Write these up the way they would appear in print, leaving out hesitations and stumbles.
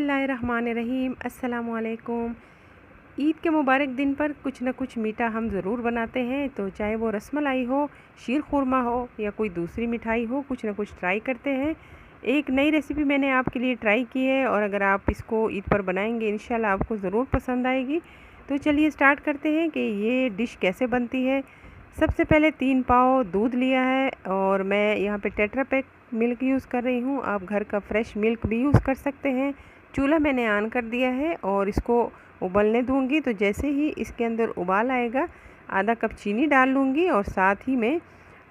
बिस्मिल्लाहिर्रहमानिर्रहीम अस्सलामुअलैकुम। ईद के मुबारक दिन पर कुछ न कुछ मीठा हम ज़रूर बनाते हैं, तो चाहे वो रसमलाई हो, शीर खुरमा हो या कोई दूसरी मिठाई हो, कुछ न कुछ ट्राई करते हैं। एक नई रेसिपी मैंने आपके लिए ट्राई की है और अगर आप इसको ईद पर बनाएंगे इंशाल्लाह आपको ज़रूर पसंद आएगी। तो चलिए स्टार्ट करते हैं कि ये डिश कैसे बनती है। सबसे पहले 3 पाव दूध लिया है और मैं यहाँ पे टेट्रा पैक मिल्क यूज़ कर रही हूँ। आप घर का फ्रेश मिल्क भी यूज़ कर सकते हैं। चूल्हा मैंने ऑन कर दिया है और इसको उबलने दूंगी। तो जैसे ही इसके अंदर उबाल आएगा आधा कप चीनी डाल लूँगी और साथ ही में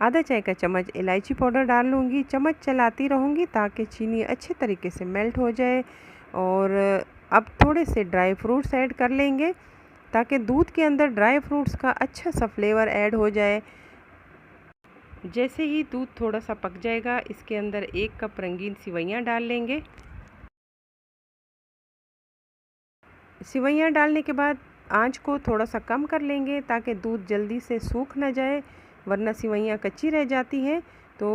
आधा चाय का चम्मच इलायची पाउडर डाल लूँगी। चम्मच चलाती रहूँगी ताकि चीनी अच्छे तरीके से मेल्ट हो जाए। और अब थोड़े से ड्राई फ्रूट्स ऐड कर लेंगे ताकि दूध के अंदर ड्राई फ्रूट्स का अच्छा सा फ्लेवर ऐड हो जाए। जैसे ही दूध थोड़ा सा पक जाएगा इसके अंदर 1 कप रंगीन सिवैयाँ डाल लेंगे। सिवैयाँ डालने के बाद आंच को थोड़ा सा कम कर लेंगे ताकि दूध जल्दी से सूख ना जाए, वरना सिवैयाँ कच्ची रह जाती हैं। तो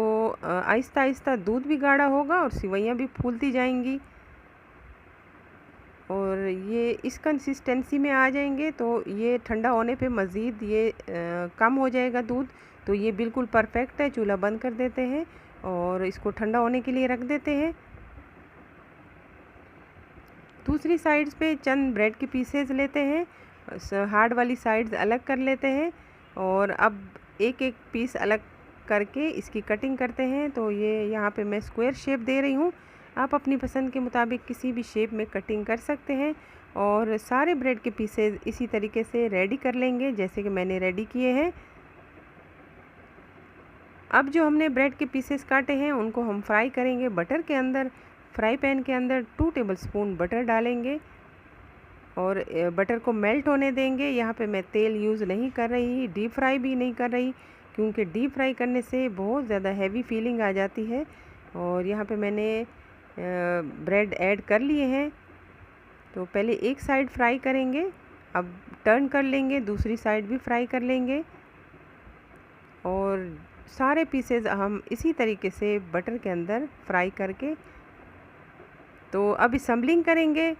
आहिस्ता आहिस्ता दूध भी गाढ़ा होगा और सिवैयाँ भी फूलती जाएंगी और ये इस कंसिस्टेंसी में आ जाएंगे तो ये ठंडा होने पे मज़ीद ये कम हो जाएगा दूध। तो ये बिल्कुल परफेक्ट है। चूल्हा बंद कर देते हैं और इसको ठंडा होने के लिए रख देते हैं। दूसरी साइड्स पे चंद ब्रेड के पीसेस लेते हैं, हार्ड वाली साइड्स अलग कर लेते हैं और अब एक एक पीस अलग करके इसकी कटिंग करते हैं। तो ये यहाँ पे मैं स्क्वायर शेप दे रही हूँ, आप अपनी पसंद के मुताबिक किसी भी शेप में कटिंग कर सकते हैं। और सारे ब्रेड के पीसेस इसी तरीके से रेडी कर लेंगे जैसे कि मैंने रेडी किए हैं। अब जो हमने ब्रेड के पीसेस काटे हैं उनको हम फ्राई करेंगे बटर के अंदर। फ्राई पैन के अंदर 2 टेबलस्पून बटर डालेंगे और बटर को मेल्ट होने देंगे। यहाँ पे मैं तेल यूज़ नहीं कर रही, डीप फ्राई भी नहीं कर रही, क्योंकि डीप फ्राई करने से बहुत ज़्यादा हैवी फीलिंग आ जाती है। और यहाँ पे मैंने ब्रेड ऐड कर लिए हैं। तो पहले एक साइड फ्राई करेंगे, अब टर्न कर लेंगे, दूसरी साइड भी फ्राई कर लेंगे और सारे पीसेस हम इसी तरीके से बटर के अंदर फ्राई करके तो अब असम्बलिंग करेंगे।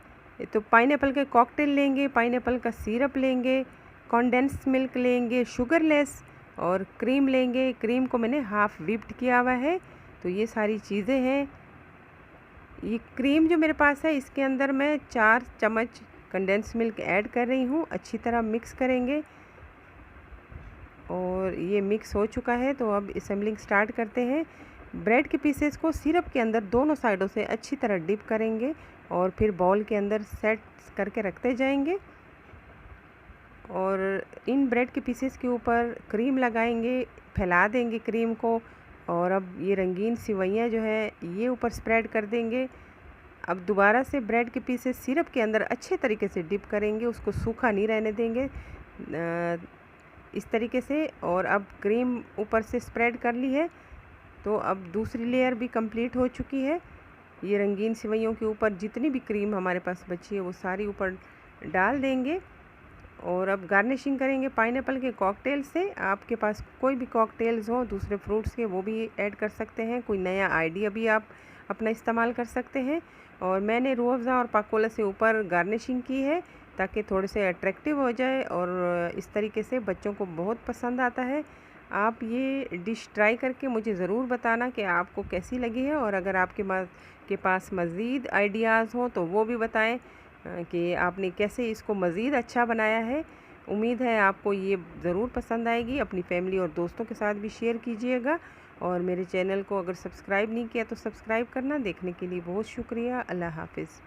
तो पाइनएप्पल के कॉकटेल लेंगे, पाइनएप्पल का सिरप लेंगे, कंडेंस्ड मिल्क लेंगे, शुगरलेस और क्रीम लेंगे। क्रीम को मैंने हाफ़ व्हिप्ड किया हुआ है। तो ये सारी चीज़ें हैं। ये क्रीम जो मेरे पास है इसके अंदर मैं 4 चम्मच कंडेंस्ड मिल्क ऐड कर रही हूँ। अच्छी तरह मिक्स करेंगे और ये मिक्स हो चुका है। तो अब असम्बलिंग स्टार्ट करते हैं। ब्रेड के पीसेस को सिरप के अंदर दोनों साइडों से अच्छी तरह डिप करेंगे और फिर बाउल के अंदर सेट करके रखते जाएंगे और इन ब्रेड के पीसेस के ऊपर क्रीम लगाएंगे, फैला देंगे क्रीम को। और अब ये रंगीन सिवैयाँ जो है ये ऊपर स्प्रेड कर देंगे। अब दोबारा से ब्रेड के पीसेस सिरप के अंदर अच्छे तरीके से डिप करेंगे, उसको सूखा नहीं रहने देंगे इस तरीके से। और अब क्रीम ऊपर से स्प्रेड कर ली है तो अब दूसरी लेयर भी कंप्लीट हो चुकी है। ये रंगीन सिवैयों के ऊपर जितनी भी क्रीम हमारे पास बची है वो सारी ऊपर डाल देंगे और अब गार्निशिंग करेंगे पाइनएप्पल के कॉकटेल से। आपके पास कोई भी कॉकटेल्स हो दूसरे फ्रूट्स के वो भी ऐड कर सकते हैं, कोई नया आइडिया भी आप अपना इस्तेमाल कर सकते हैं। और मैंने रूह अफ़ज़ा और पाकोला से ऊपर गार्निशिंग की है ताकि थोड़े से अट्रैक्टिव हो जाए और इस तरीके से बच्चों को बहुत पसंद आता है। आप ये डिश ट्राई करके मुझे ज़रूर बताना कि आपको कैसी लगी है और अगर आपके पास मज़ीद आइडियाज़ हों तो वो भी बताएं कि आपने कैसे इसको मज़ीद अच्छा बनाया है। उम्मीद है आपको ये ज़रूर पसंद आएगी। अपनी फैमिली और दोस्तों के साथ भी शेयर कीजिएगा और मेरे चैनल को अगर सब्सक्राइब नहीं किया तो सब्सक्राइब करना। देखने के लिए बहुत शुक्रिया। अल्लाह हाफ़िज़।